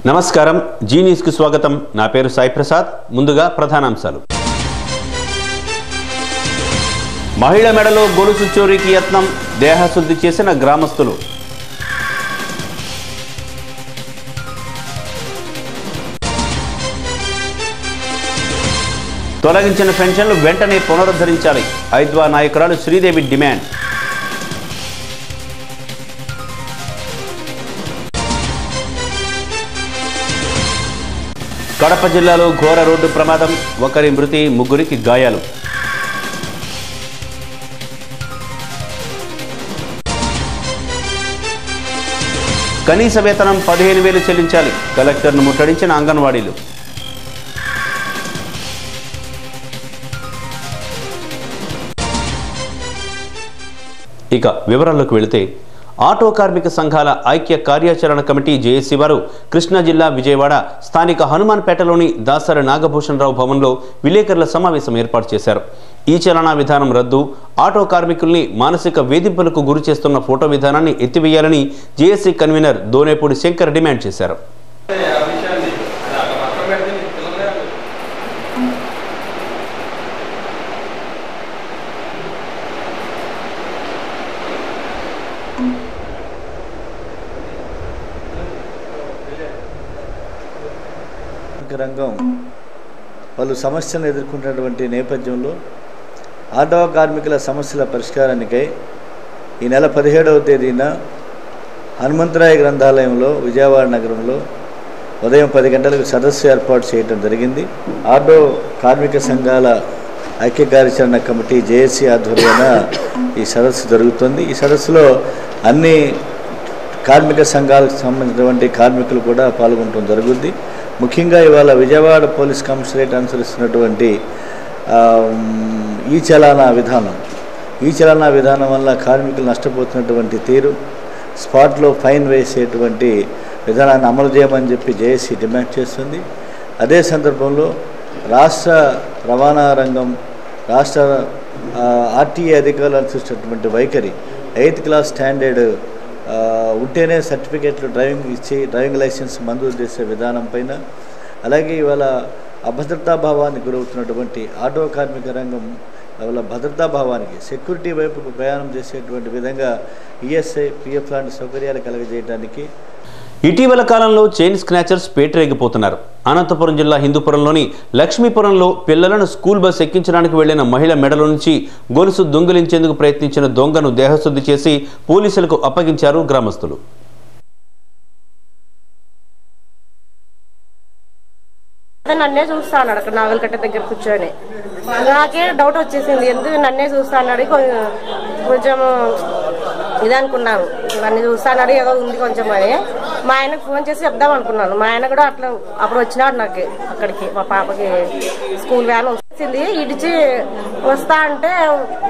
నమస్కారం, G news కు స్వాగతం. నా పేరు సాయి ప్రసాద్. ముందుగా ప్రధానాంశాలు. మహిళ మెడలో గొలుసు చోరీకి యత్నం, దేహశుద్ధి చేసిన గ్రామస్తులు. తొలగించిన పెన్షన్లు వెంటనే పునరుద్ధరించాలి, ఐద్వా నాయకురాలు శ్రీదేవి డిమాండ్. కడప జిల్లాలో ఘోర రోడ్డు ప్రమాదం, ఒకరి మృతి, ముగ్గురికి గాయాలు. కనీస వేతనం 15,000 చెల్లించాలి, కలెక్టర్ను ముట్టడించిన అంగన్వాడీలు. ఇక వివరాల్లోకి వెళితే, ఆటో కార్మిక సంఘాల ఐక్య కార్యాచరణ కమిటీ జేఏసీ వారు కృష్ణా జిల్లా విజయవాడ స్థానిక హనుమాన్పేటలోని దాసరి నాగభూషణరావు భవన్లో విలేకరుల సమావేశం ఏర్పాటు చేశారు. ఈ చలనా విధానం రద్దు, ఆటో కార్మికుల్ని మానసిక వేధింపులకు గురి చేస్తున్న ఫోటో విధానాన్ని ఎత్తివేయాలని JAC convener Donepudi Shankar demand చేశారు. రంగం పలు సమస్యలను ఎదుర్కొంటున్నటువంటి నేపథ్యంలో ఆటో కార్మికుల సమస్యల పరిష్కారానికై ఈ నెల 17వ తేదీన హనుమంతరాయ గ్రంథాలయంలో విజయవాడ నగరంలో ఉదయం 10 గంటలకు సదస్సు ఏర్పాటు చేయడం జరిగింది. ఆటో కార్మిక సంఘాల ఐక్య కార్యాచరణ కమిటీ జేఏసీ ఆధ్వర్యాన ఈ సదస్సు జరుగుతుంది. ఈ సదస్సులో అన్ని కార్మిక సంఘాలకు సంబంధించినటువంటి కార్మికులు కూడా పాల్గొనడం జరుగుద్ది. ముఖ్యంగా ఇవాళ విజయవాడ పోలీస్ కమిషనరేట్ అనుసరిస్తున్నటువంటి ఈ చలానా విధానం వల్ల కార్మికులు నష్టపోతున్నటువంటి తీరు, స్పాట్లో ఫైన్ వేసేటువంటి విధానాన్ని అమలు చేయమని చెప్పి జేఏసీ డిమాండ్ చేస్తుంది. అదే సందర్భంలో రాష్ట్ర రవాణా రంగం, రాష్ట్ర ఆర్టీఏ అధికారులు అనుసరిస్తున్నటువంటి వైఖరి, 8th క్లాస్ స్టాండర్డ్ ఉంటేనే సర్టిఫికేట్లు డ్రైవింగ్ లైసెన్స్ మంజూరు చేసే విధానం పైన, అలాగే ఇవాళ అభద్రతాభావానికి గురవుతున్నటువంటి ఆటో కార్మిక రంగం ఇవాళ భద్రతాభావానికి, సెక్యూరిటీ వైపుకు ప్రయాణం చేసేటువంటి విధంగా ఈఎస్ఐ, పిఎఫ్ లాంటి సౌకర్యాలు కలగజేయడానికి ఇటీవల కాలంలో చైన్ స్నాచర్స్ పేటరేగిపోతున్నారు. అనంతపురం జిల్లా హిందూపురంలోని లక్ష్మీపురంలో పిల్లలను స్కూల్ బస్ ఎక్కించడానికి వెళ్లిన మహిళ మెడలో నుంచి గొలుసు దొంగిలించేందుకు ప్రయత్నించిన దొంగను దేహశుద్ధి చేసి పోలీసులకు అప్పగించారు గ్రామస్తులు. నన్నే చూస్తా అన్నాడు అక్కడ నాగలకట్ట దగ్గర కూర్చొని. నాకే డౌట్ వచ్చేసింది, ఎందుకు నన్నే చూస్తా అన్నాడు. కొంచెం ఇదనుకున్నాను, నన్ను చూస్తా అన్నాడు, ఏదో ఉంది కొంచెం అని. మా ఆయనకు ఫోన్ చేసి చెప్దాం అనుకున్నాను. మా ఆయన కూడా అట్లా అప్పుడు వచ్చినాడు నాకు అక్కడికి. మా పాపకి స్కూల్ వ్యాన్ వచ్చింది, ఇడిచి వస్తా అంటే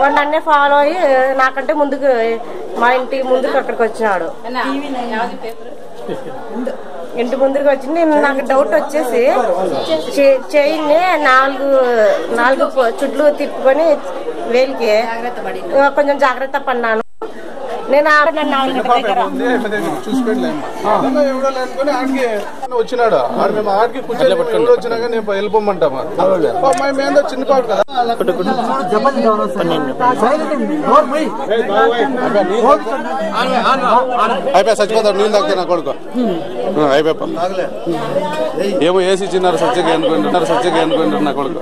వాడు నన్నే ఫాలో అయ్యి నాకంటే ముందుకు, మా ఇంటి ముందుకు అక్కడికి వచ్చినాడు. ఇంటి ముందుకు వచ్చి నాకు డౌట్ వచ్చేసి చెయ్యిని నాలుగు చుట్లు తిప్పుకొని వేలికి కొంచెం జాగ్రత్త పడినాను. నేను వచ్చినాడు ఆడికి కూర్చొని వచ్చినాక నేను వెళ్ళిపోమంటామా మేందో చిన్న పాడు కదా అయిపోయా చచ్చిపోతాడు. నీళ్ళు తాగితే నా కొడుకు అయిపోయా ఏమో ఏసీ చిన్నారు సత్యగా అనుకుంటారు నా కొడుకు.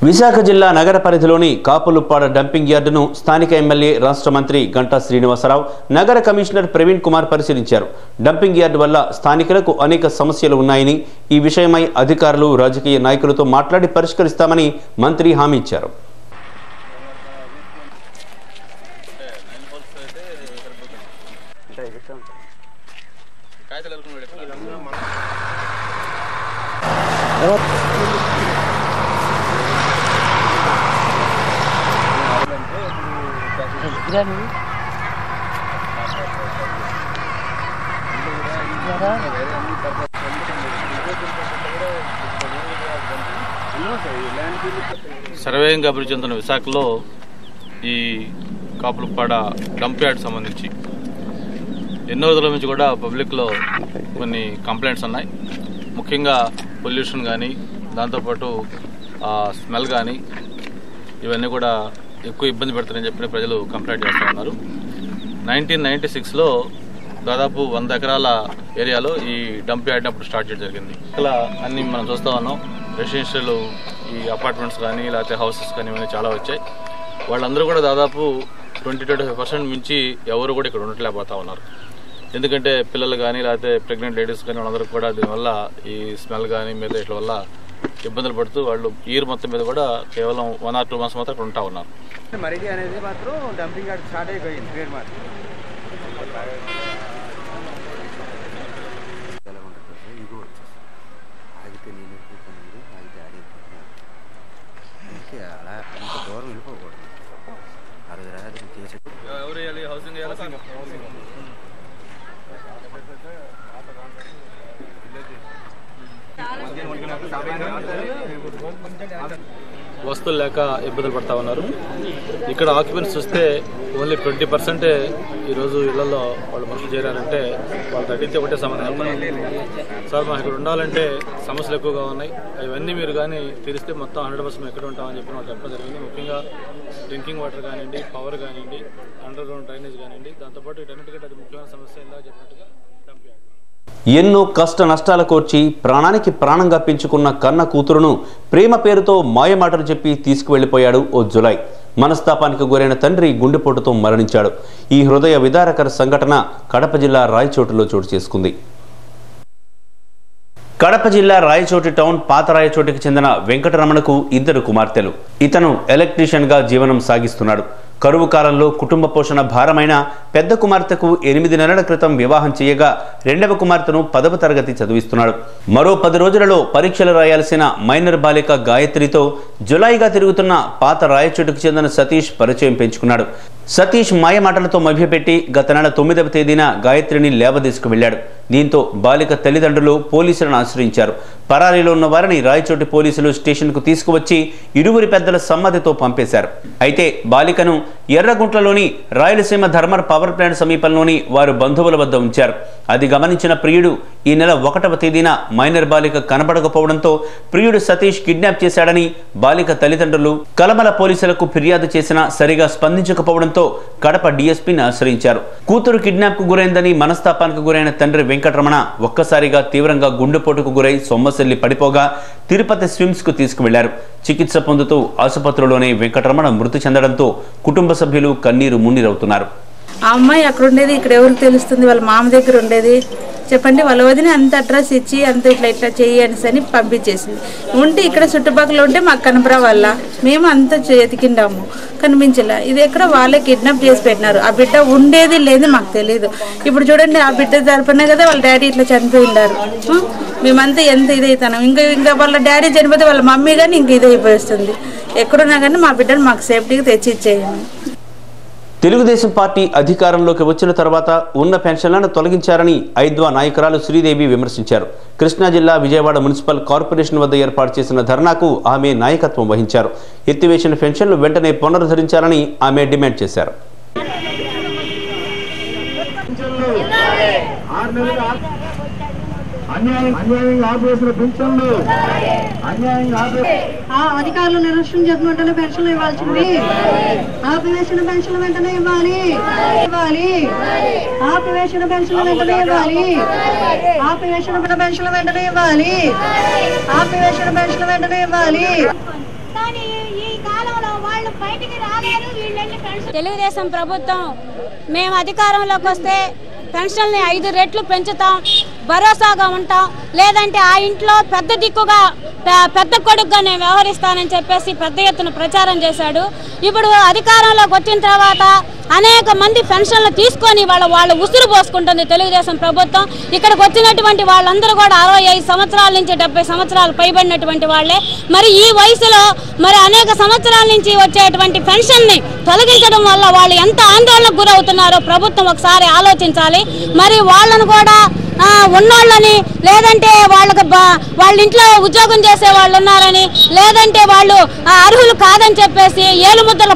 విశాఖ జిల్లా నగర పరిధిలోని కాపులుప్పాడ డంపింగ్ యార్డును స్థానిక ఎమ్మెల్యే, రాష్ట్ర మంత్రి గంటా శ్రీనివాసరావు, నగర కమిషనర్ ప్రవీణ్ కుమార్ పరిశీలించారు. డంపింగ్ యార్డు వల్ల స్థానికులకు అనేక సమస్యలు ఉన్నాయని, ఈ విషయమై అధికారులు, రాజకీయ నాయకులతో మాట్లాడి పరిష్కరిస్తామని మంత్రి హామీ ఇచ్చారు. సర్వేయంగా అభివృద్ధి చెందిన విశాఖలో ఈ కాపులపాడ డంప్ యార్డ్ సంబంధించి ఎన్నో రోజుల నుంచి కూడా పబ్లిక్లో కొన్ని కంప్లైంట్స్ ఉన్నాయి. ముఖ్యంగా పొల్యూషన్ కానీ, దాంతోపాటు స్మెల్ కానీ, ఇవన్నీ కూడా ఎక్కువ ఇబ్బంది పెడతారని చెప్పి ప్రజలు కంప్లైంట్ చేస్తూ ఉన్నారు. 1996లో దాదాపు 100 ఎకరాల ఏరియాలో ఈ డంప్ యార్డ్ అప్పుడు స్టార్ట్ చేయడం జరిగింది. ఇలా అన్ని మనం చూస్తూ ఉన్నాం. రెసిడెన్షియల్ ఈ అపార్ట్మెంట్స్ కానీ లేకపోతే హౌసెస్ కానీ ఇవన్నీ చాలా వచ్చాయి. వాళ్ళందరూ కూడా దాదాపు 20-25% మించి ఎవరు కూడా ఇక్కడ ఉండట్లేకపోతా ఉన్నారు. ఎందుకంటే పిల్లలు కానీ లేకపోతే ప్రెగ్నెంట్ లేడీస్ కానీ వాళ్ళందరూ కూడా దీనివల్ల ఈ స్మెల్ కానీ మీద వీటి వల్ల ఇబ్బందులు పడుతూ వాళ్ళు ఇయర్ మొత్తం మీద కూడా కేవలం 1 or 2 months మాత్రం ఇక్కడ ఉంటా ఉన్నారు. మరిది అనేది మాత్రం డంపింగ్ యార్డ్ స్టార్ట్ అయిపోయింది. ట్రేడ్ మార్క్ వస్తువులు లేక ఇబ్బందులు పడతా ఉన్నారు. ఇక్కడ ఆక్యుపెన్స్ చూస్తే ఓన్లీ 20% ఈరోజు ఇళ్లలో వాళ్ళు మనుషులు చేరారంటే వాళ్ళు తగ్గితే ఒకటే సమాధానం. సార్ మాకు ఇక్కడ ఉండాలంటే సమస్యలు ఎక్కువగా ఉన్నాయి, ఇవన్నీ మీరు కానీ తీరిస్తే మొత్తం 100% ఎక్కడ ఉంటామని చెప్పి మాకు చెప్పడం జరిగింది. ముఖ్యంగా డ్రింకింగ్ వాటర్ కానివ్వండి, పవర్ కానివ్వండి, అండర్ గ్రౌండ్ డ్రైనేజ్ కానివ్వండి, దాంతోపాటు వీటన్నిటికంటే అది ముఖ్యమైన సమస్య ఇందాక చెప్పినట్టుగా డంప్ యార్డ్. ఎన్నో కష్ట నష్టాల కోర్చి ప్రాణానికి ప్రాణంగా పెంచుకున్న కన్న కూతురును ప్రేమ పేరుతో మాయమాటలు చెప్పి తీసుకువెళ్లిపోయాడు ఓ జులై. మనస్తాపానికి గురైన తండ్రి గుండెపోటుతో మరణించాడు. ఈ హృదయ విదారకర సంఘటన కడప జిల్లా రాయచోటిలో చోటు చేసుకుంది. కడప జిల్లా రాయచోటి టౌన్ పాత రాయచోటికి చెందిన వెంకటరమణకు 2 కుమార్తెలు. ఇతను ఎలక్ట్రీషియన్ గా జీవనం సాగిస్తున్నాడు. కరువు కాలంలో కుటుంబ పోషణ భారమైన పెద్ద కుమార్తెకు 8 నెలల క్రితం వివాహం చేయగా రెండవ కుమార్తెను 10వ తరగతి చదివిస్తున్నాడు. మరో 10 రోజులలో పరీక్షలు రాయాల్సిన మైనర్ బాలిక గాయత్రితో జులైగా తిరుగుతున్న పాత రాయచోటికి చెందిన సతీష్ పరిచయం పెంచుకున్నాడు. సతీష్ మాయమాటలతో మభ్యపెట్టి గత నెల 9వ తేదీన గాయత్రిని లేవదీసుకు వెళ్లాడు. దీంతో బాలిక తల్లిదండ్రులు పోలీసులను ఆశ్రయించారు. పరారీలో ఉన్న వారిని రాయచోటి పోలీసులు స్టేషన్కు తీసుకువచ్చి ఇరువురి పెద్దల సమ్మతితో పంపేశారు. అయితే బాలికను ఎర్రగుంట్లలోని రాయలసీమ ధర్మర్ పవర్ ప్లాంట్ సమీపంలోని వారు బంధువుల వద్ద ఉంచారు. అది గమనించిన ప్రియుడు ఈ నెల 1వ తేదీన మైనర్ బాలిక కనబడకపోవడంతో ప్రియుడు సతీష్ కిడ్నాప్ చేశాడని బాలిక తల్లిదండ్రులు కలమల పోలీసులకు ఫిర్యాదు చేసినా సరిగా స్పందించకపోవడంతో కడప డీఎస్పీని ఆశ్రయించారు. కూతురు కిడ్నాప్ కు గురైందని మనస్తాపానికి గురైన తండ్రి వెంకటరమణ ఒక్కసారిగా తీవ్రంగా గుండెపోటుకు గురై సొమ్మసిల్లి పడిపోగా తిరుపతి స్విమ్స్ కు తీసుకువెళ్లారు. చికిత్స పొందుతూ ఆసుపత్రిలోనే వెంకటరమణ మృతి చెందడంతో కుటుంబ సభ్యులు కన్నీరు మున్నీరవుతున్నారు. ఆ అమ్మాయి అక్కడ ఉండేది, ఇక్కడ ఎవరికి తెలుస్తుంది? వాళ్ళ మామ దగ్గర ఉండేది. చెప్పండి, వాళ్ళ వదిన అంత అడ్రస్ ఇచ్చి అంత ఇట్లా చెయ్యి అని పంపించేసింది. ఉంటే ఇక్కడ చుట్టుపక్కల ఉంటే మాకు కనపరా వల్ల మేము అంత ఎతికిండాము, కనిపించలే. ఇది ఎక్కడ వాళ్ళే కిడ్నాప్ చేసి పెట్టినారు. ఆ బిడ్డ ఉండేది లేదు మాకు తెలియదు. ఇప్పుడు చూడండి, ఆ బిడ్డ తరపునే కదా వాళ్ళ డాడీ ఇట్లా చనిపోయినారు. మేమంతా ఎంత ఇదైతున్నాం. ఇంకా వాళ్ళ డాడీ చనిపోతే వాళ్ళ మమ్మీ కానీ ఇంక ఇదైపోతుంది. ఎక్కడున్నా కానీ మా బిడ్డను మాకు సేఫ్టీగా తెచ్చి ఇచ్చేయండి. తెలుగుదేశం పార్టీ అధికారంలోకి వచ్చిన తర్వాత ఉన్న పెన్షన్లను తొలగించారని ఐద్వా నాయకురాలు శ్రీదేవి విమర్శించారు. కృష్ణా జిల్లా విజయవాడ మున్సిపల్ కార్పొరేషన్ వద్ద ఏర్పాటు చేసిన ధర్నాకు ఆమె నాయకత్వం వహించారు. ఎత్తివేసిన పెన్షన్లు వెంటనే పునరుద్ధరించాలని ఆమె డిమాండ్ చేశారు. అధికారులు నిర్లక్ష్యం చేసిన వెంటనే పెన్షన్లు ఇవ్వాల్సింది. ఆపివేసిన పెన్షన్లు వెంటనే ఇవ్వాలి. ఆపివేసిన పెన్షన్లు వెంటనే ఇవ్వాలి. ఆపివేసిన పెన్షన్లు వెంటనే ఇవ్వాలి. ఆపివేసిన పెన్షన్లు వెంటనే ఇవ్వాలి. తెలుగుదేశం ప్రభుత్వం మేము అధికారంలోకి వస్తే పెన్షన్ని 5 రెట్లు పెంచుతాం, భరోసాగా ఉంటాం, లేదంటే ఆ ఇంట్లో పెద్ద దిక్కుగా పెద్ద కొడుకుగా నేను వ్యవహరిస్తానని చెప్పేసి పెద్ద ఎత్తున ప్రచారం చేశాడు. ఇప్పుడు అధికారంలోకి వచ్చిన తర్వాత అనేక మంది పెన్షన్లు తీసుకొని వాళ్ళు ఉసురు పోసుకుంటుంది తెలుగుదేశం ప్రభుత్వం. ఇక్కడికి వచ్చినటువంటి వాళ్ళందరూ కూడా 65 సంవత్సరాల నుంచి 70 సంవత్సరాలు పైబడినటువంటి వాళ్ళే. మరి ఈ వయసులో మరి అనేక సంవత్సరాల నుంచి వచ్చేటువంటి పెన్షన్ని తొలగించడం వల్ల వాళ్ళు ఎంత ఆందోళనకు గురవుతున్నారో ప్రభుత్వం ఒకసారి ఆలోచించాలి. మరి వాళ్ళను కూడా ఉన్నోళ్ళని, లేదంటే వాళ్ళ ఇంట్లో ఉద్యోగం చేసే వాళ్ళు ఉన్నారని, లేదంటే వాళ్ళు అర్హులు కాదని చెప్పేసి ఏలుముద్దలు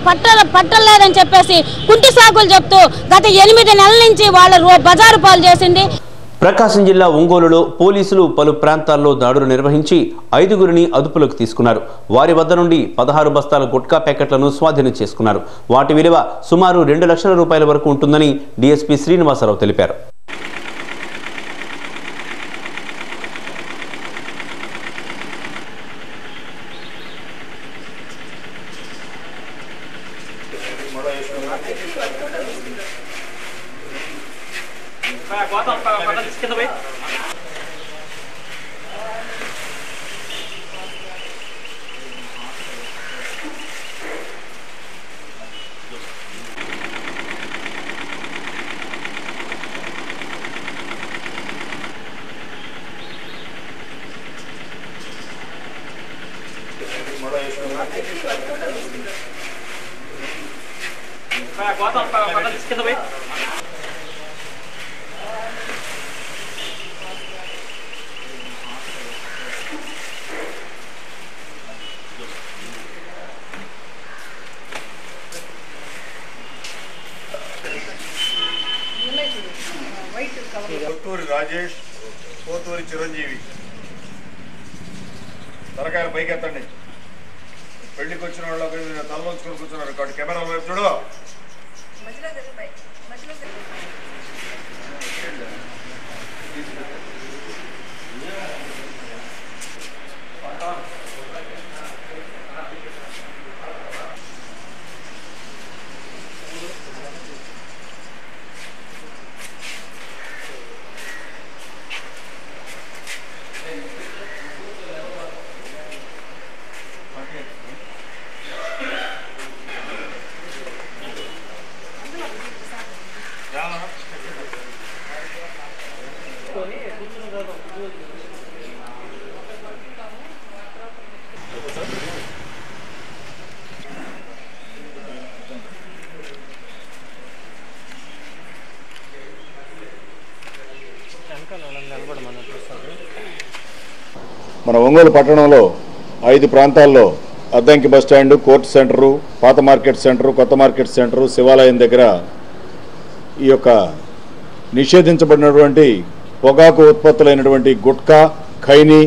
పట్టలేదని చెప్పేసి కుంటి సాకులు చెప్తూ గత 8 నెలల నుంచి వాళ్ళ బజారు పాలు చేసింది. ప్రకాశం జిల్లా ఒంగోలులో పోలీసులు పలు ప్రాంతాల్లో దాడులు నిర్వహించి 5గురిని అదుపులోకి తీసుకున్నారు. వారి వద్ద నుండి 16 బస్తాల గుట్కా ప్యాకెట్లను స్వాధీనం చేసుకున్నారు. వాటి విలువ సుమారు 2 లక్షల రూపాయల వరకు ఉంటుందని డీఎస్పీ శ్రీనివాసరావు తెలిపారు. కొత్తూరి రాజేష్, పోతూరి చిరంజీవి. తలకాయలు పైకెత్తండి. పెళ్లికి వచ్చిన వాళ్ళు తలలోంచుకొని కూర్చున్నారు కాబట్టి కెమెరా వైపు చూడు. మన ఒంగోలు పట్టణంలో 5 ప్రాంతాల్లో అద్దంకి బస్టాండు, కోర్టు సెంటరు, పాత మార్కెట్ సెంటరు, కొత్త మార్కెట్ సెంటరు, శివాలయం దగ్గర ఈ యొక్క నిషేధించబడినటువంటి పొగాకు ఉత్పత్తులైనటువంటి గుట్కా, ఖైనీ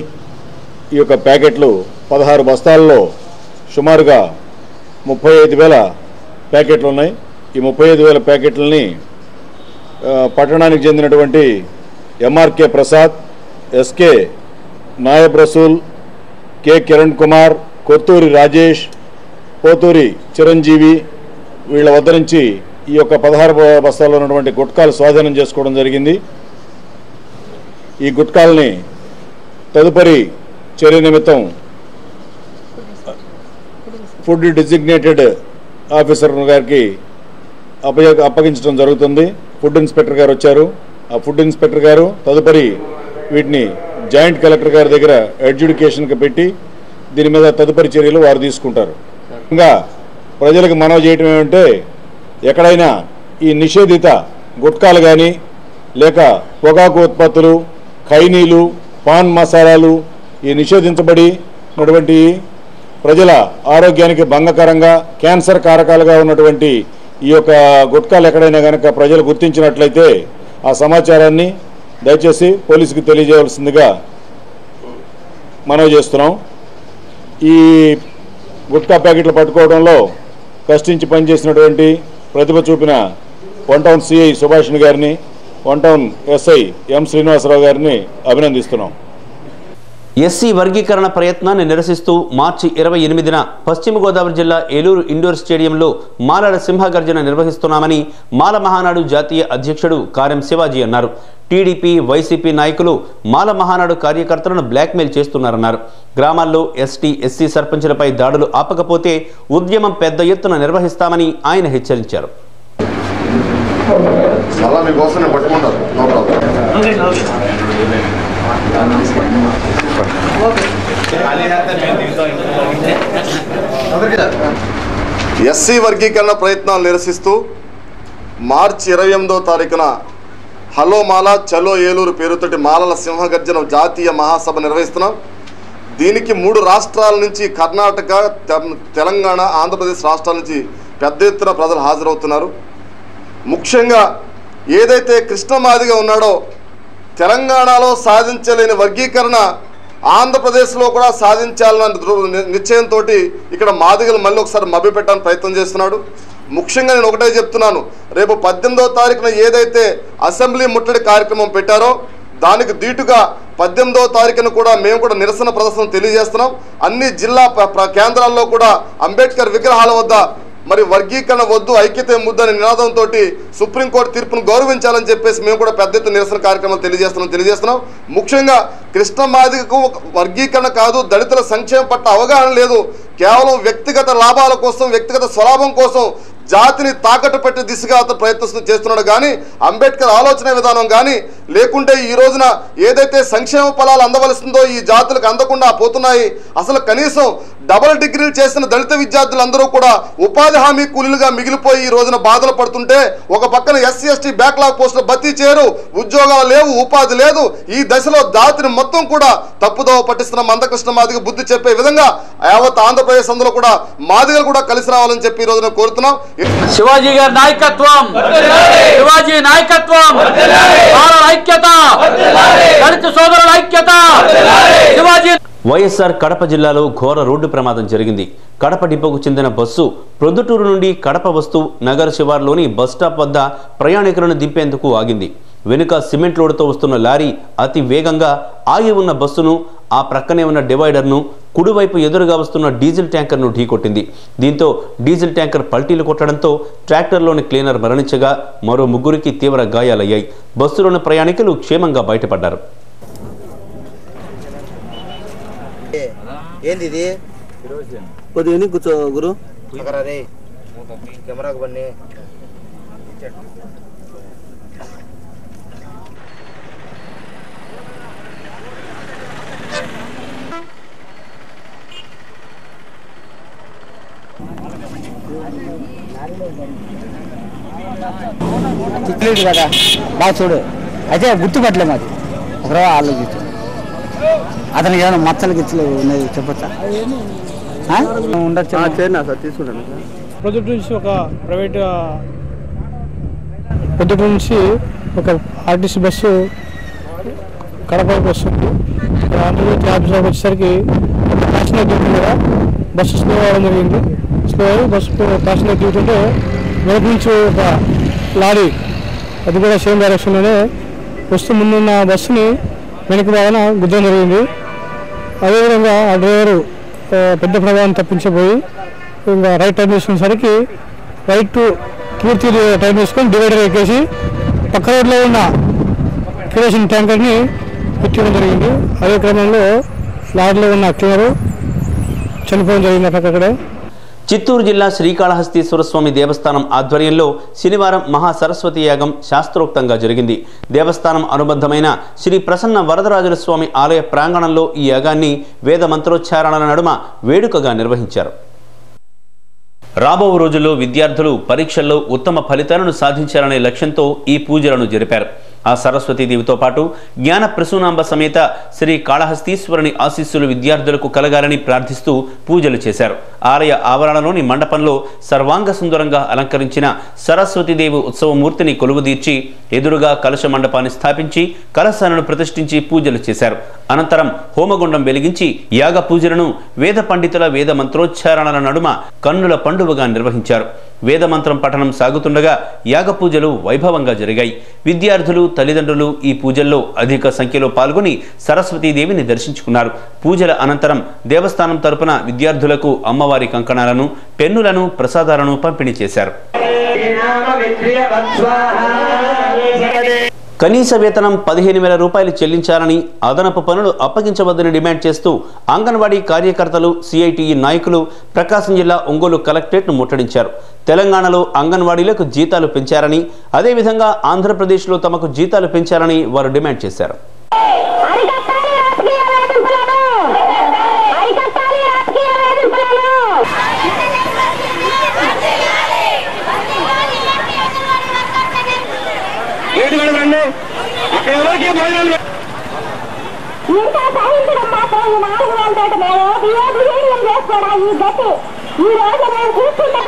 ఈ యొక్క ప్యాకెట్లు 16 బస్తాల్లో సుమారుగా 35,000 ప్యాకెట్లు ఉన్నాయి. ఈ 35,000 ప్యాకెట్లని పట్టణానికి చెందినటువంటి M R K Prasad, S K Nayab Rasool, K Kiran Kumar, Kothuri Rajesh, Pothuri Chiranjeevi వీళ్ళ వద్ద నుంచి ఈ యొక్క 16 బస్తాల్లో ఉన్నటువంటి గుట్కాలు స్వాధీనం చేసుకోవడం జరిగింది. ఈ గుట్కాలని తదుపరి చర్య నిమిత్తం ఫుడ్ డిజిగ్నేటెడ్ ఆఫీసర్ గారికి అప్పగించడం జరుగుతుంది. ఫుడ్ ఇన్స్పెక్టర్ గారు వచ్చారు. ఆ ఫుడ్ ఇన్స్పెక్టర్ గారు తదుపరి వీటిని జాయింట్ కలెక్టర్ గారి దగ్గర అడ్జుడికేషన్కి పెట్టి దీని మీద తదుపరి చర్యలు వారు తీసుకుంటారు. ఇంకా ప్రజలకు మనవి చేయటం ఏమంటే, ఎక్కడైనా ఈ నిషేధిత గుట్కాలు కానీ లేక పొగాకు ఉత్పత్తులు, ఖైనీలు, పాన్ మసాలాలు ఈ నిషేధించబడినటువంటి ప్రజల ఆరోగ్యానికి భంగకరంగా క్యాన్సర్ కారకాలుగా ఉన్నటువంటి ఈ యొక్క గుట్కాలు ఎక్కడైనా కనుక ప్రజలు గుర్తించినట్లయితే ఆ సమాచారాన్ని దయచేసి పోలీసుకి తెలియజేయవలసిందిగా మనవి చేస్తున్నాం. ఈ గుట్కా ప్యాకెట్లు పట్టుకోవడంలో కష్టించి పనిచేసినటువంటి ప్రతిభ చూపిన 1 టౌన్ సిఐ సుభాషిణి గారిని, 1 టౌన్ ఎస్ఐ ఎం శ్రీనివాసరావు గారిని అభినందిస్తున్నాం. ఎస్సీ వర్గీకరణ ప్రయత్నాన్ని నిరసిస్తూ మార్చి 28న పశ్చిమ గోదావరి జిల్లా ఏలూరు ఇండోర్ స్టేడియంలో మాలల సింహగర్జన నిర్వహిస్తున్నామని మాల మహానాడు జాతీయ అధ్యక్షుడు కారెం శివాజీ అన్నారు. టీడీపీ, వైసీపీ నాయకులు మాల మహానాడు కార్యకర్తలను బ్లాక్మెయిల్ చేస్తున్నారన్నారు. గ్రామాల్లో ఎస్టీ, ఎస్సీ సర్పంచులపై దాడులు ఆపకపోతే ఉద్యమం పెద్ద ఎత్తున నిర్వహిస్తామని ఆయన హెచ్చరించారు. ఎస్సీ వర్గీకరణ ప్రయత్నాలు నిరసిస్తూ మార్చి 28వ తారీఖున హలో మాల చలో ఏలూరు పేరుతోటి మాలల సింహగర్జన జాతీయ మహాసభ నిర్వహిస్తున్నాం. దీనికి 3 రాష్ట్రాల నుంచి కర్ణాటక, తెలంగాణ, ఆంధ్రప్రదేశ్ రాష్ట్రాల నుంచి పెద్ద ఎత్తున ప్రజలు హాజరవుతున్నారు. ముఖ్యంగా ఏదైతే కృష్ణమాదిగ ఉన్నాడో తెలంగాణలో సాధించలేని వర్గీకరణ ఆంధ్రప్రదేశ్లో కూడా సాధించాలన్న నిశ్చయంతో ఇక్కడ మాదిగలు మళ్ళీ ఒకసారి మభ్యపెట్టడానికి ప్రయత్నం చేస్తున్నాడు. ముఖ్యంగా నేను ఒకటే చెప్తున్నాను, రేపు 18వ తారీఖున ఏదైతే అసెంబ్లీ ముట్టడి కార్యక్రమం పెట్టారో దానికి దీటుగా 18వ తారీఖున కూడా మేము కూడా నిరసన ప్రదర్శన తెలియజేస్తున్నాం. అన్ని జిల్లా కేంద్రాల్లో కూడా అంబేద్కర్ విగ్రహాల వద్ద మరి వర్గీకరణ వద్దు, ఐక్యతే ముద్దని నినాదంతో సుప్రీంకోర్టు తీర్పును గౌరవించాలని చెప్పేసి మేము కూడా పెద్ద ఎత్తున నిరసన కార్యక్రమం తెలియజేస్తున్నాం. ముఖ్యంగా కృష్ణమాదిగకు వర్గీకరణ కాదు, దళితుల సంక్షేమం పట్ల అవగాహన లేదు. కేవలం వ్యక్తిగత లాభాల కోసం, వ్యక్తిగత స్వలాభం కోసం జాతిని తాకట్టు పెట్టే దిశగా అతను ప్రయత్నం చేస్తున్నాడు. కానీ అంబేద్కర్ ఆలోచన విధానం కానీ లేకుంటే ఈ రోజున ఏదైతే సంక్షేమ ఫలాలు అందవలసిందో ఈ జాతులకు అందకుండా పోతున్నాయి. అసలు కనీసం డబుల్ డిగ్రీలు చేసిన దళిత విద్యార్థులందరూ కూడా ఉపాధి హామీ కూలీలుగా మిగిలిపోయి ఈ రోజున బాధలు పడుతుంటే, ఒక పక్కన ఎస్సీ ఎస్టీ బ్యాక్లాగ్ పోస్టులు భర్తీ చేయరు, ఉద్యోగాలు లేవు, ఉపాధి లేదు. ఈ దశలో జాతిని మొత్తం కూడా తప్పుదోవ పట్టిస్తున్న మందకృష్ణ మాదిగ బుద్ధి చెప్పే విధంగా యావత్ ఆంధ్రప్రదేశ్ అందులో కూడా మాదిగలు కూడా కలిసి రావాలని చెప్పి ఈ రోజున కోరుతున్నాం. శివాజీ గారి నాయకత్వం, శివాజీ నాయకత్వం, ఐక్యత, దళిత సోదరుల ఐక్యత, శివాజీ. వైఎస్ఆర్ కడప జిల్లాలో ఘోర రోడ్డు ప్రమాదం జరిగింది. కడప డిపోకు చెందిన బస్సు ప్రొద్దుటూరు నుండి కడప వస్తూ నగర శివార్లోని బస్టాప్ వద్ద ప్రయాణికులను దింపేందుకు ఆగింది. వెనుక సిమెంట్ లోడుతో వస్తున్న లారీ అతి వేగంగా ఆగి ఉన్న బస్సును, ఆ ప్రక్కనే ఉన్న డివైడర్ను, కుడివైపు ఎదురుగా వస్తున్న డీజిల్ ట్యాంకర్ను ఢీకొట్టింది. దీంతో డీజిల్ ట్యాంకర్ పల్టీలు కొట్టడంతో ట్రాక్టర్లోని క్లీనర్ మరణించగా మరో 3కి తీవ్ర గాయాలయ్యాయి. బస్సులోని ప్రయాణికులు క్షేమంగా బయటపడ్డారు. ఏంది ఇది కొద్దిగా కూర్చో గురు కెమెరాకు బన్నీ కదా బాగా చూడు. అయితే గుర్తుపట్టలేము, అది ఒకరో ఆలోచించు. అతనికి ఏమైనా మచ్చలు గిచ్చలు ఉన్నాయి చెప్పచ్చా? ఉండొచ్చు. తీసుకుంటాను. పొద్దుటి నుంచి ఒక ప్రైవేట్ ఆర్టీసీ బస్సు కడపకి వస్తుంది. ఆంధ్రప్రదేశ్ ఆఫీస్కి వచ్చేసరికి ప్యాసింజర్ డ్యూటీ కూడా బస్సు స్లో అవ్వడం జరిగింది. స్లో అయ్యి బస్సు ప్యాసింజర్ డ్యూటీంటే వెనక నుంచి ఒక లారీ, అది కూడా సేమ్ డైరెక్షన్లోనే వస్తూ ముందున్న బస్సుని వెనక భావన గుద్దడం జరిగింది. అదేవిధంగా ఆ డ్రైవరు పెద్ద ప్రభావం తప్పించబోయి ఇంకా రైట్ టైం తీసుకునేసరికి రైట్ పూర్తి టైం తీసుకొని డివైడర్ ఎక్కేసి పక్క రోడ్లో ఉన్న కిరోసిన్ ట్యాంకర్ని పెట్టడం జరిగింది. అదే క్రమంలో లారీలో ఉన్న క్లీనరు చనిపోవడం జరిగింది అక్కడే. చిత్తూరు జిల్లా శ్రీకాళహస్తీశ్వర స్వామి దేవస్థానం ఆధ్వర్యంలో శనివారం మహాసరస్వతి యాగం శాస్త్రోక్తంగా జరిగింది. దేవస్థానం అనుబంధమైన శ్రీ ప్రసన్న వరదరాజుల స్వామి ఆలయ ప్రాంగణంలో ఈ యాగాన్ని వేద మంత్రోచ్చారణల నడుమ వేడుకగా నిర్వహించారు. రాబో రోజుల్లో విద్యార్థులు పరీక్షల్లో ఉత్తమ ఫలితాలను సాధించాలనే లక్ష్యంతో ఈ పూజలను జరిపారు. ఆ సరస్వతీదేవితో పాటు జ్ఞాన ప్రసూనాంబ సమేత శ్రీ కాళహస్తీశ్వరుని ఆశీస్సులు విద్యార్థులకు కలగాలని ప్రార్థిస్తూ పూజలు చేశారు. ఆలయ ఆవరణలోని మండపంలో సర్వాంగ సుందరంగా అలంకరించిన సరస్వతీదేవి ఉత్సవమూర్తిని కొలువుదీర్చి ఎదురుగా కలశ మండపాన్ని స్థాపించి కలశాలను ప్రతిష్ఠించి పూజలు చేశారు. అనంతరం హోమగుండం వెలిగించి యాగ పూజలను వేద పండితుల వేద మంత్రోచ్చారణల నడుమ కన్నుల పండువగా నిర్వహించారు. వేదమంత్రం పఠనం సాగుతుండగా యాగ పూజలు వైభవంగా జరిగాయి. విద్యార్థులు, తల్లిదండ్రులు ఈ పూజల్లో అధిక సంఖ్యలో పాల్గొని సరస్వతీదేవిని దర్శించుకున్నారు. పూజల అనంతరం దేవస్థానం తరపున విద్యార్థులకు అమ్మవారి కంకణాలను, పెన్నులను, ప్రసాదాలను పంపిణీ చేశారు. కనీస వేతనం 15,000 రూపాయలు చెల్లించాలని, అదనపు పనులు అప్పగించవద్దని డిమాండ్ చేస్తూ అంగన్వాడీ కార్యకర్తలు, సిఐటిఈ నాయకులు ప్రకాశం జిల్లా ఒంగోలు కలెక్టరేట్ను ముట్టడించారు. తెలంగాణలో అంగన్వాడీలకు జీతాలు పెంచారని, అదేవిధంగా ఆంధ్రప్రదేశ్లో తమకు జీతాలు పెంచాలని వారు డిమాండ్ చేశారు. ఇంకా సహించడం మాత్రం ఈ 4,000 తోటి మేము బియ్యం చేసుకోవడం ఈ గట్టి ఈ రోజు మేము చూస్తుంటే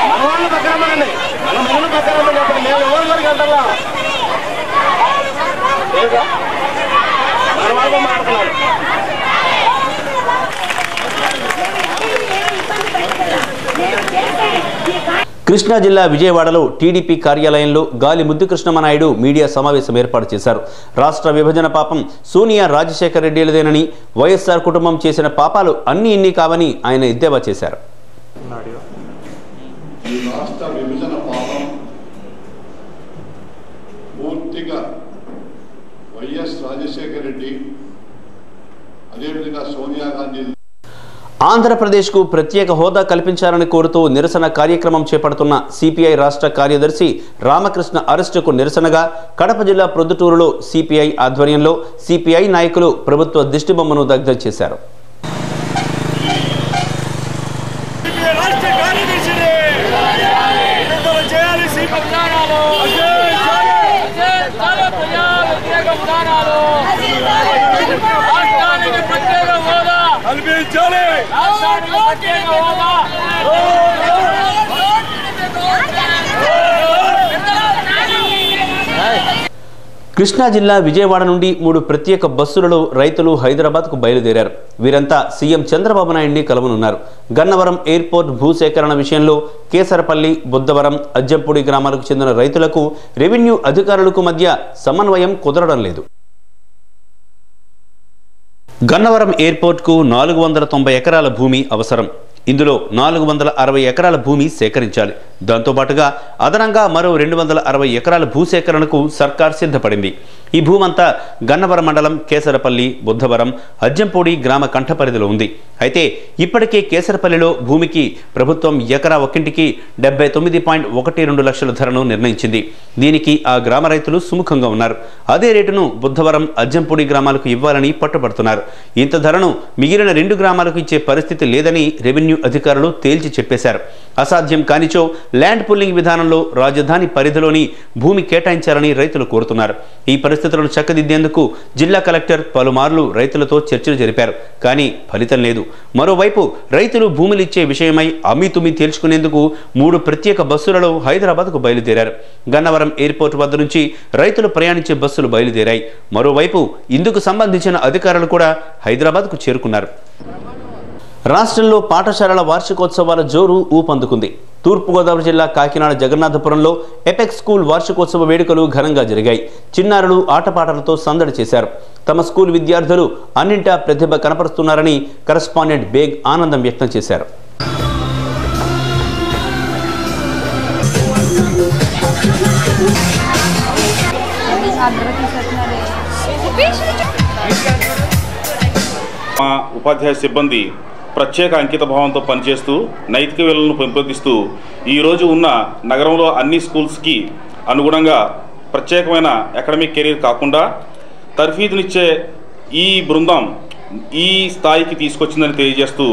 మన వాళ్ళు పక్కన పడండి, మన మనల్ని పక్కన చెప్పండి. మేము ఎవరు వరకు అంటల్లా మన వాళ్ళు మాట్లాడుతున్నారు. కృష్ణా జిల్లా విజయవాడలో టీడీపీ కార్యాలయంలో గాలి ముద్దుకృష్ణమనాయుడు మీడియా సమావేశం ఏర్పాటు చేశారు. రాష్ట్ర విభజన పాపం సోనియా రాజశేఖర రెడ్డిలదేనని, వైఎస్ఆర్ కుటుంబం చేసిన పాపాలు అన్ని ఇన్ని కావని ఆయన ఎద్దేవా చేశారు. ఈ రాష్ట్ర విభజన పాపం పూర్తిగా వైఎస్ రాజశేఖర రెడ్డి, అదేవిధంగా సోనియా గాంధీ. ఆంధ్రప్రదేశ్కు ప్రత్యేక హోదా కల్పించాలని కోరుతూ నిరసన కార్యక్రమం చేపడుతున్న సిపిఐ రాష్ట్ర కార్యదర్శి రామకృష్ణ అరెస్టుకు నిరసనగా కడప జిల్లా ప్రొద్దుటూరులో సిపిఐ ఆధ్వర్యంలో సిపిఐ నాయకులు ప్రభుత్వ దిష్టిబొమ్మను దగ్ధం చేశారు. కృష్ణా జిల్లా విజయవాడ నుండి 3 ప్రత్యేక బస్సులలో రైతులు హైదరాబాద్కు బయలుదేరారు. వీరంతా సీఎం చంద్రబాబు నాయుడిని కలవనున్నారు. గన్నవరం ఎయిర్పోర్ట్ భూసేకరణ విషయంలో కేసరపల్లి, బుద్ధవరం, అజ్జంపూడి గ్రామాలకు చెందిన రైతులకు రెవెన్యూ అధికారులకు మధ్య సమన్వయం కుదరడం లేదు. గన్నవరం ఎయిర్పోర్ట్కు 490 ఎకరాల భూమి అవసరం. ఇందులో 460 ఎకరాల భూమి సేకరించాలి. దాంతోపాటుగా అదనంగా మరో 260 ఎకరాల భూసేకరణకు సర్కార్ సిద్ధపడింది. ఈ భూమంతా గన్నవరం మండలం కేసరపల్లి, బుద్ధవరం, అజ్జంపూడి గ్రామ కంఠపరిధిలో ఉంది. అయితే ఇప్పటికే కేసరపల్లిలో భూమికి ప్రభుత్వం ఎకరా ఒక్కింటికి 79.12 లక్షల ధరను నిర్ణయించింది. దీనికి ఆ గ్రామ రైతులు సుముఖంగా ఉన్నారు. అదే రేటును బుద్ధవరం, అజ్జంపూడి గ్రామాలకు ఇవ్వాలని పట్టుబడుతున్నారు. ఇంత ధరను మిగిలిన 2 గ్రామాలకు ఇచ్చే పరిస్థితి లేదని రెవెన్యూ అధికారులు తేల్చి చెప్పేశారు. అసాధ్యం కానిచో ల్యాండ్ పుల్లింగ్ విధానంలో రాజధాని పరిధిలోని భూమి కేటాయించాలని రైతులు కోరుతున్నారు. ఈ పరిస్థితులను చక్కదిద్దేందుకు జిల్లా కలెక్టర్ పలుమార్లు రైతులతో చర్చలు జరిపారు. కానీ ఫలితం లేదు. మరోవైపు రైతులు భూములిచ్చే విషయమై అమీతుమీ తేల్చుకునేందుకు 3 ప్రత్యేక బస్సులలో హైదరాబాద్కు బయలుదేరారు. గన్నవరం ఎయిర్పోర్ట్ వద్ద నుంచి రైతులు ప్రయాణించే బస్సులు బయలుదేరాయి. మరోవైపు ఇందుకు సంబంధించిన అధికారులు కూడా హైదరాబాద్కు చేరుకున్నారు. రాష్ట్రంలో పాఠశాలల వార్షికోత్సవాల జోరు ఊపందుకుంది. తూర్పుగోదావరి జిల్లా కాకినాడ జగన్నాథపురంలో ఎపెక్స్ స్కూల్ వార్షికోత్సవ వేడుకలు ఘనంగా జరిగాయి. చిన్నారులు ఆటపాటలతో సందడి చేశారు. తమ స్కూల్ విద్యార్థులు అన్నింటా ప్రతిభ కనపరుస్తున్నారని కరెస్పాండెంట్ బేగ్ ఆనందం వ్యక్తం చేశారు. మా ఉపాధ్యాయ సిబ్బంది ప్రత్యేక అంకిత భావంతో పనిచేస్తూ నైతిక విలువలను పెంపొందిస్తూ ఈరోజు ఉన్న నగరంలో అన్ని స్కూల్స్కి అనుగుణంగా ప్రత్యేకమైన అకాడమిక్ కెరీర్ కాకుండా తర్ఫీదునిచ్చే ఈ బృందం ఈ స్థాయికి తీసుకొచ్చిందని తెలియజేస్తూ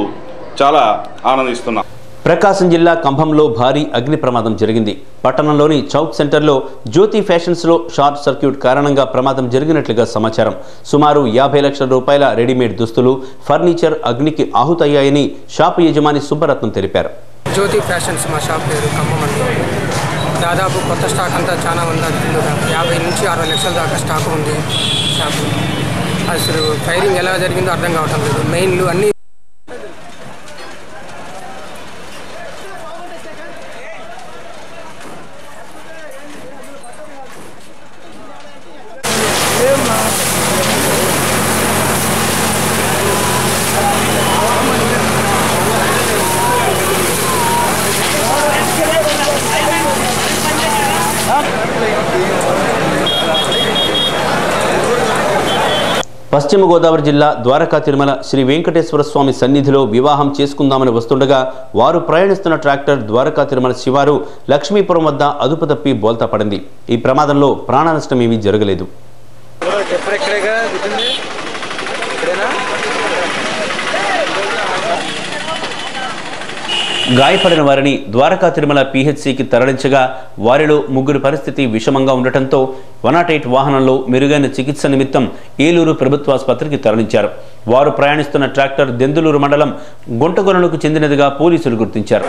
చాలా ఆనందిస్తున్నాం. ప్రకాశం జిల్లా కంభంలో భారీ అగ్ని ప్రమాదం జరిగింది. పట్టణంలోని చౌక్ సెంటర్లో జ్యోతి ఫ్యాషన్స్లో షార్ట్ సర్క్యూట్ కారణంగా ప్రమాదం జరిగినట్లుగా సమాచారం. సుమారు 50 లక్షల రూపాయల రెడీమేడ్ దుస్తులు, ఫర్నిచర్ అగ్నికి ఆహుతయ్యాయని షాపు యజమాని సుబ్బరత్నం తెలిపారు. జ్యోతి ఫ్యాషన్స్ మా షాప్ పేరు. ఖమ్మం అండి. దాదాపు కొత్త స్టాక్ అంతా చాలా ఉంది. 50 నుంచి 60 లక్షల దాకా స్టాక్ ఉంది షాపు. అసలు ఫైరింగ్ ఎలా జరిగిందో అర్థం కావటం లేదు. మెయిన్లు అన్ని పశ్చిమ గోదావరి జిల్లా ద్వారకా తిరుమల శ్రీ వెంకటేశ్వర స్వామి సన్నిధిలో వివాహం చేసుకుందామని వస్తుండగా వారు ప్రయాణిస్తున్న ట్రాక్టర్ ద్వారకా తిరుమల శివారు లక్ష్మీపురం వద్ద అదుపు తప్పి బోల్తా పడింది. ఈ ప్రమాదంలో ప్రాణ నష్టం ఏమీ జరగలేదు. గాయపడిన వారిని ద్వారకా తిరుమల PHCకి తరలించగా వారిలో ముగ్గురు పరిస్థితి విషమంగా ఉండటంతో 108 వాహనంలో మెరుగైన చికిత్స నిమిత్తం ఏలూరు ప్రభుత్వాసుపత్రికి తరలించారు. వారు ప్రయాణిస్తున్న ట్రాక్టర్ దెందులూరు మండలం గుంటగొనలకు చెందినదిగా పోలీసులు గుర్తించారు.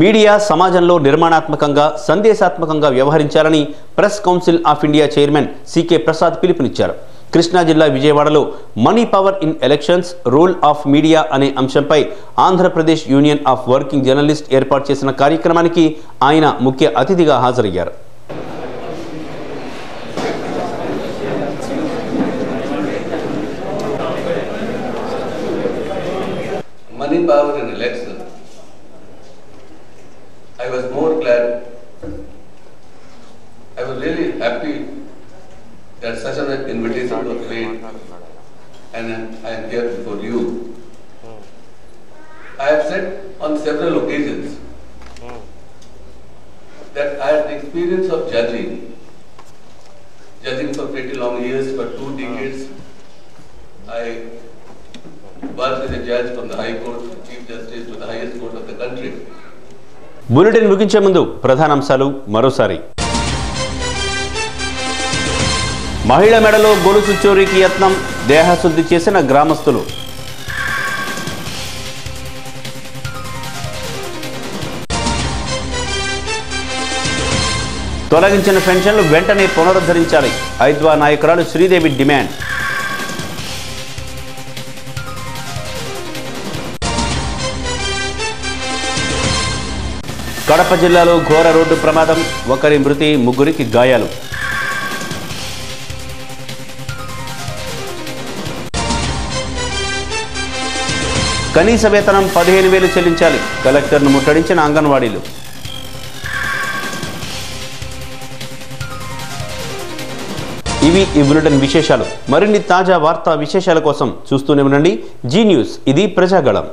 మీడియా సమాజంలో నిర్మాణాత్మకంగా సందేశాత్మకంగా వ్యవహరించాలని press council of India chairman CK Prasad పిలుపునిచ్చారు. కృష్ణా జిల్లా విజయవాడలో money power in elections role of media అనే అంశంపై Andhra Pradesh union of working journalist ఏర్పాటు చేసిన కార్యక్రమానికి ఆయన ముఖ్య అతిథిగా హాజరయ్యారు. Money power in election. I was more glad. I was really happy that such an invitation was made, and I am here before you. I have said on several occasions that I had the experience of judging for pretty long years, for 2 decades. I worked as a judge from the High Court, Chief Justice to the highest court of the country. Bulletin ముగించే ముందు ప్రధానాంశాలు మరోసారి. మహిళ మెడలో గొలుసు చోరీకి యత్నం, దేహశుద్ధి చేసిన గ్రామస్తులు. తొలగించిన పెన్షన్లు వెంటనే పునరుద్ధరించాలి, ఐద్వా నాయకురాలు శ్రీదేవి డిమాండ్. కడప జిల్లాలో ఘోర రోడ్డు ప్రమాదం, ఒకరి మృతి, ముగ్గురికి గాయాలు. కనీస వేతనం 15,000 చెల్లించాలి, కలెక్టర్ను ముట్టడించిన అంగన్వాడీలు. ఇవి ఈ బులెటిన్ విశేషాలు. మరిన్ని తాజా వార్తా విశేషాల కోసం చూస్తూనే ఉండండి జీ న్యూస్. ఇది ప్రజాగళం.